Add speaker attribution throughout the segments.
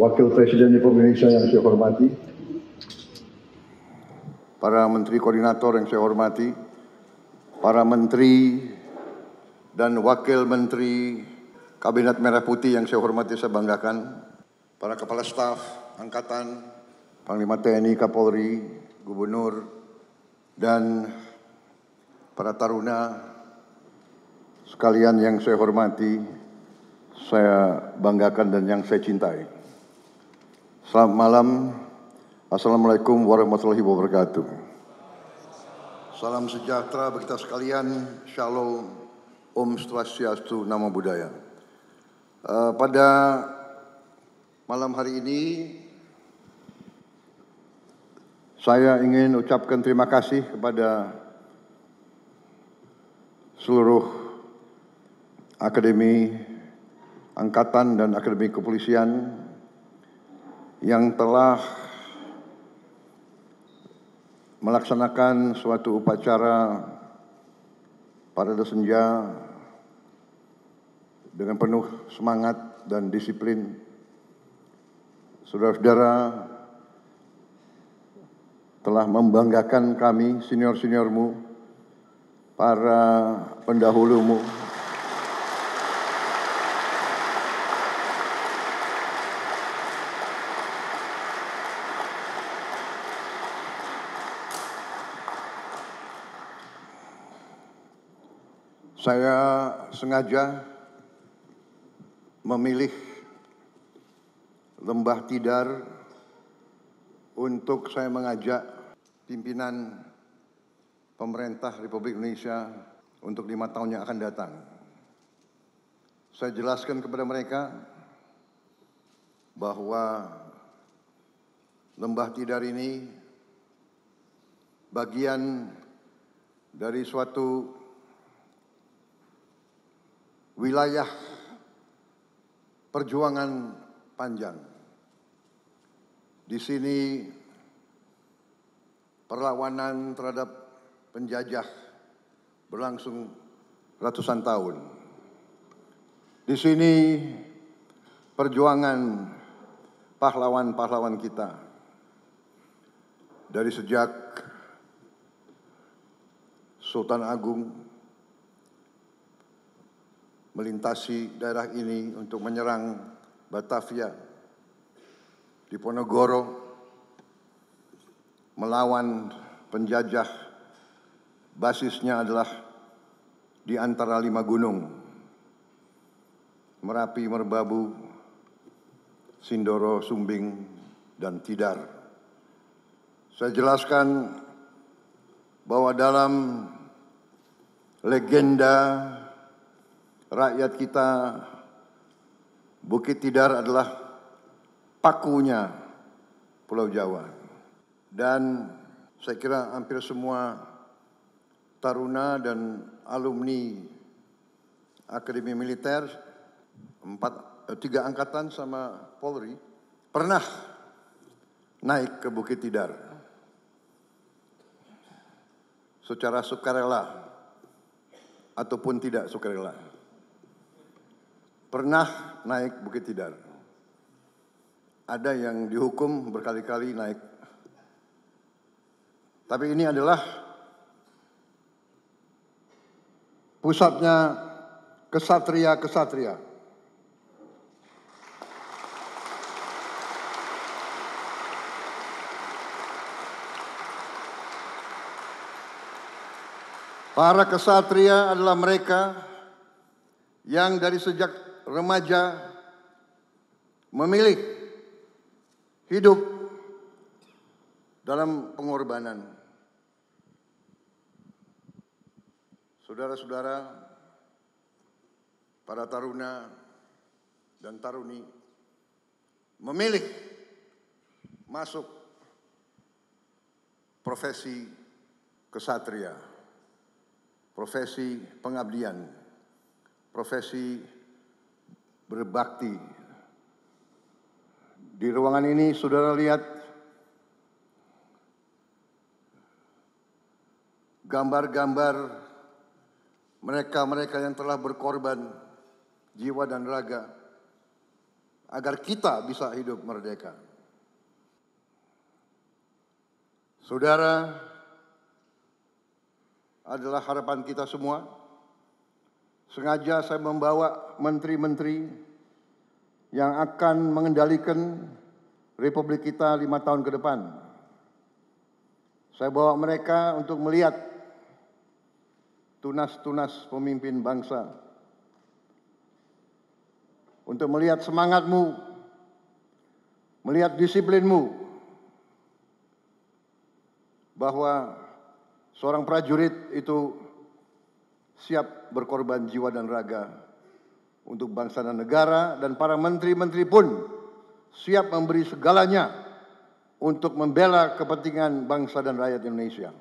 Speaker 1: Wakil Presiden Republik Indonesia yang saya hormati, para Menteri Koordinator yang saya hormati, para Menteri dan Wakil Menteri Kabinet Merah Putih yang saya hormati, saya banggakan, para Kepala Staf Angkatan, Panglima TNI, Kapolri, Gubernur, dan para taruna sekalian yang saya hormati, saya banggakan dan yang saya cintai. Selamat malam, Assalamualaikum warahmatullahi wabarakatuh. Salam sejahtera bagi kita sekalian, Shalom, Om Swastiastu, Namo Buddhaya. Pada malam hari ini, saya ingin ucapkan terima kasih kepada seluruh Akademi Angkatan dan Akademi Kepolisian yang telah melaksanakan suatu upacara Parade Senja dengan penuh semangat dan disiplin. Saudara-saudara telah membanggakan kami, senior-seniormu, para pendahulumu, saya sengaja memilih Lembah Tidar untuk saya mengajak pimpinan pemerintah Republik Indonesia untuk 5 tahun yang akan datang. Saya jelaskan kepada mereka bahwa Lembah Tidar ini bagian dari suatu wilayah perjuangan panjang. Di sini perlawanan terhadap penjajah berlangsung ratusan tahun. Di sini perjuangan pahlawan-pahlawan kita dari sejak Sultan Agung melintasi daerah ini untuk menyerang Batavia, Diponegoro, melawan penjajah, basisnya adalah di antara 5 gunung, Merapi, Merbabu, Sindoro, Sumbing, dan Tidar. Saya jelaskan bahwa dalam legenda rakyat kita, Bukit Tidar adalah pakunya Pulau Jawa. Dan saya kira hampir semua taruna dan alumni Akademi Militer, 3 angkatan sama Polri, pernah naik ke Bukit Tidar secara sukarela ataupun tidak sukarela. Pernah naik Bukit Tidar. Ada yang dihukum berkali-kali naik. Tapi ini adalah pusatnya kesatria-kesatria. Para kesatria adalah mereka yang dari sejak remaja memilih hidup dalam pengorbanan. Saudara-saudara, para taruna dan taruni memilih masuk profesi kesatria, profesi pengabdian, profesi berbakti. Di ruangan ini saudara lihat gambar-gambar mereka-mereka yang telah berkorban jiwa dan raga agar kita bisa hidup merdeka. Saudara adalah harapan kita semua. Sengaja saya membawa menteri-menteri yang akan mengendalikan Republik kita 5 tahun ke depan. Saya bawa mereka untuk melihat tunas-tunas pemimpin bangsa, untuk melihat semangatmu, melihat disiplinmu, bahwa seorang prajurit itu siap berkorban jiwa dan raga untuk bangsa dan negara, dan para menteri-menteri pun siap memberi segalanya untuk membela kepentingan bangsa dan rakyat Indonesia.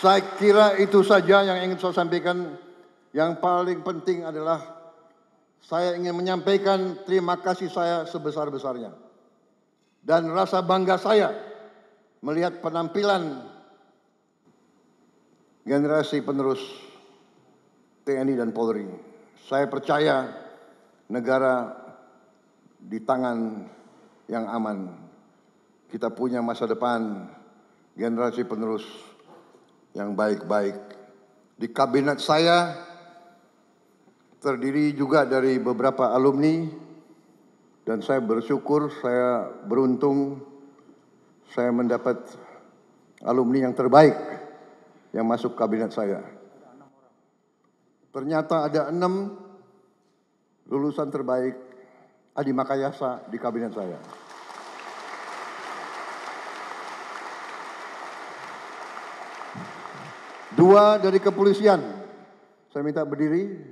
Speaker 1: Saya kira itu saja yang ingin saya sampaikan. Yang paling penting adalah saya ingin menyampaikan terima kasih saya sebesar-besarnya dan rasa bangga saya melihat penampilan generasi penerus TNI dan Polri. Saya percaya negara di tangan yang aman. Kita punya masa depan, generasi penerus yang baik-baik. Di kabinet saya terdiri juga dari beberapa alumni, dan saya bersyukur, saya beruntung, saya mendapat alumni yang terbaik yang masuk kabinet saya. Ternyata ada 6 lulusan terbaik Adi Makayasa di kabinet saya. Dua dari kepolisian. Saya minta berdiri.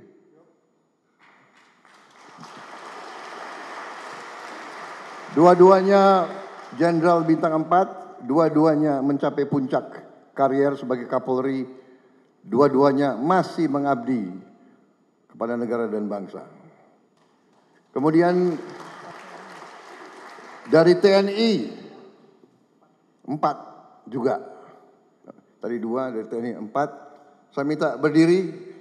Speaker 1: Dua-duanya Jenderal Bintang 4, dua-duanya mencapai puncak karier sebagai Kapolri. Dua-duanya masih mengabdi kepada negara dan bangsa. Kemudian dari TNI 4 juga. Tadi 2, dari TNI 4. Saya minta berdiri.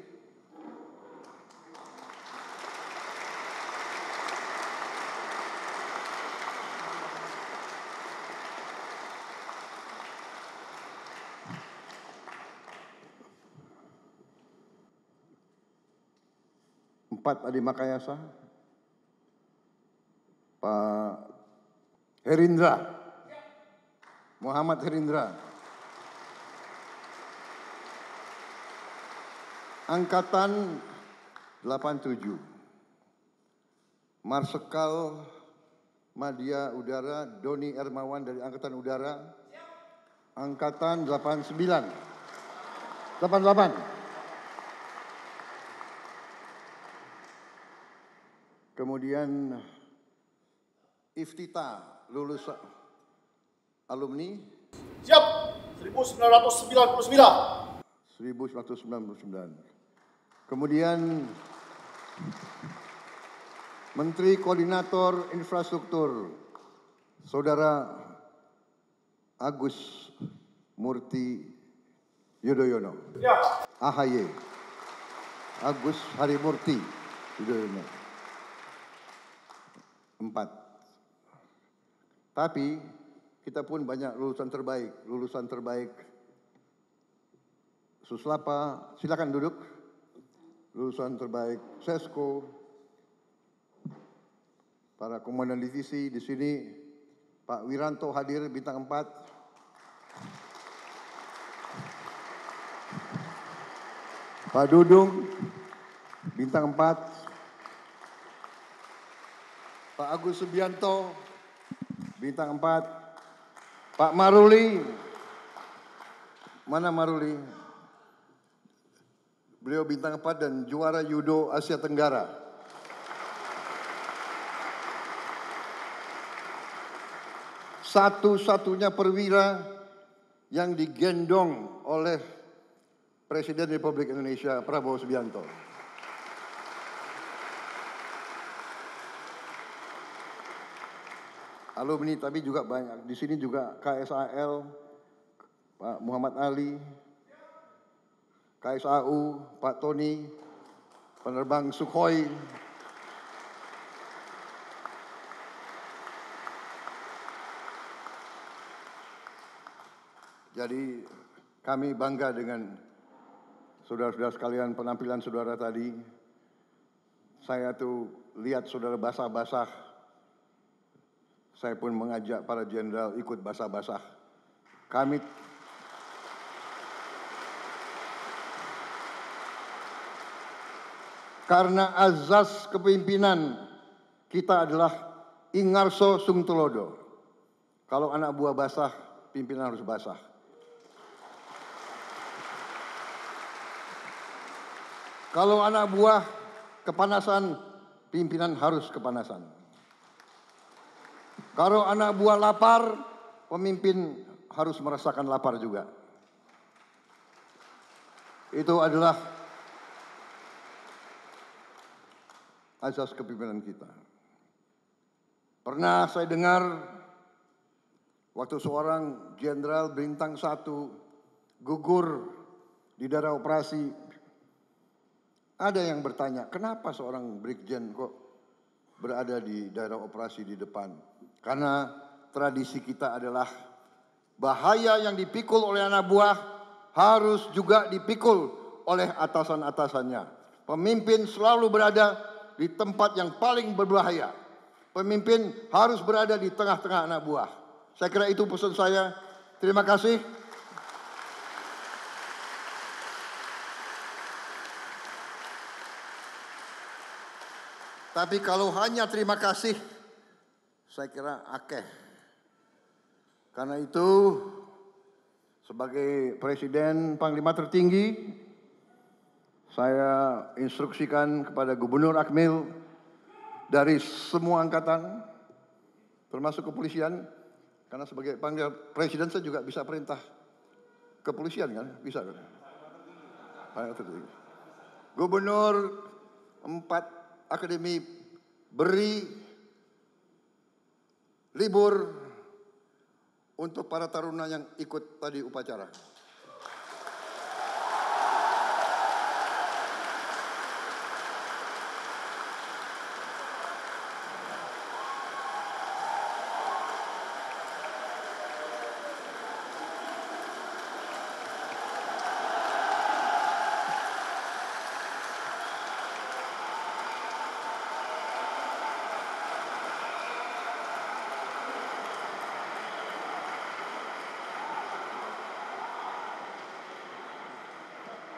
Speaker 1: Adi Makayasa, Pak Herindra, Muhammad Herindra, Angkatan 87, Marsikal Madya Udara Doni Ermawan dari Angkatan Udara, Angkatan 88. Kemudian Iftita, lulus alumni.
Speaker 2: Siap, 1999.
Speaker 1: 1999. Kemudian Menteri Koordinator Infrastruktur, Saudara Agus Murti Yudhoyono.
Speaker 2: Ya.
Speaker 1: AHY. Agus Harimurti Yudhoyono. 4. Tapi kita pun banyak lulusan terbaik. Suslapa, silakan duduk. Lulusan terbaik Sesko. Para komandan divisi di sini, Pak Wiranto hadir Bintang 4. Pak Dudung Bintang 4. Pak Agus Subianto, Bintang 4. Pak Maruli, mana Maruli? Beliau Bintang 4 dan juara Judo Asia Tenggara. Satu-satunya perwira yang digendong oleh Presiden Republik Indonesia Prabowo Subianto. Alumni tapi juga banyak. Di sini juga KSAL, Pak Muhammad Ali, KSAU, Pak Tony, penerbang Sukhoi, jadi kami bangga dengan saudara-saudara sekalian, penampilan saudara tadi. Saya tuh lihat saudara basah-basah, saya pun mengajak para jenderal ikut basah-basah. Karena azas kepemimpinan kita adalah ingarso sung tulodo. Kalau anak buah basah, pimpinan harus basah. Kalau anak buah kepanasan, pimpinan harus kepanasan. Kalau anak buah lapar, pemimpin harus merasakan lapar juga. Itu adalah azas kepemimpinan kita. Pernah saya dengar waktu seorang jenderal bintang 1 gugur di daerah operasi, ada yang bertanya, kenapa seorang brigjen kok berada di daerah operasi di depan? Karena tradisi kita adalah bahaya yang dipikul oleh anak buah harus juga dipikul oleh atasan-atasannya. Pemimpin selalu berada di tempat yang paling berbahaya. Pemimpin harus berada di tengah-tengah anak buah. Saya kira itu pesan saya. Terima kasih. Tapi kalau hanya terima kasih, saya kira akeh. Karena itu, sebagai Presiden Panglima tertinggi, saya instruksikan kepada Gubernur Akmil dari semua angkatan, termasuk kepolisian, karena sebagai Panglima Presiden saya juga bisa perintah kepolisian kan, bisa kan? Gubernur 4 akademi beri libur untuk para taruna yang ikut tadi upacara.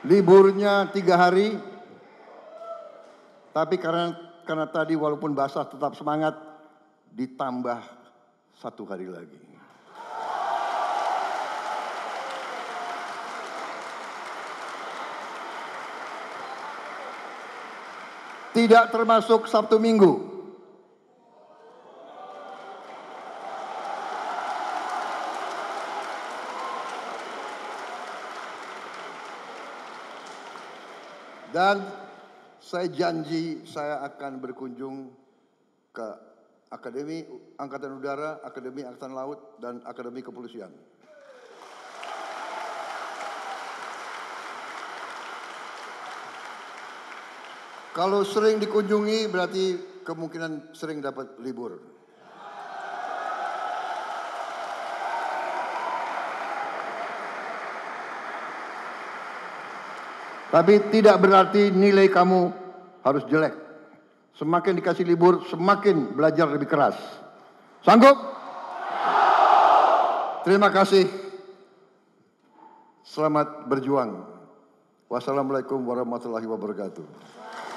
Speaker 1: Liburnya 3 hari, tapi karena tadi walaupun basah tetap semangat, ditambah 1 hari lagi. Tidak termasuk Sabtu Minggu. Dan saya janji saya akan berkunjung ke Akademi Angkatan Udara, Akademi Angkatan Laut, dan Akademi Kepolisian. Kalau sering dikunjungi berarti kemungkinan sering dapat libur. Tapi tidak berarti nilai kamu harus jelek. Semakin dikasih libur, semakin belajar lebih keras. Sanggup? Terima kasih. Selamat berjuang. Wassalamualaikum warahmatullahi wabarakatuh.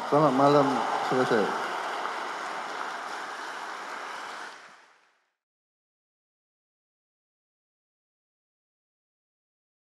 Speaker 1: Selamat malam, selesai.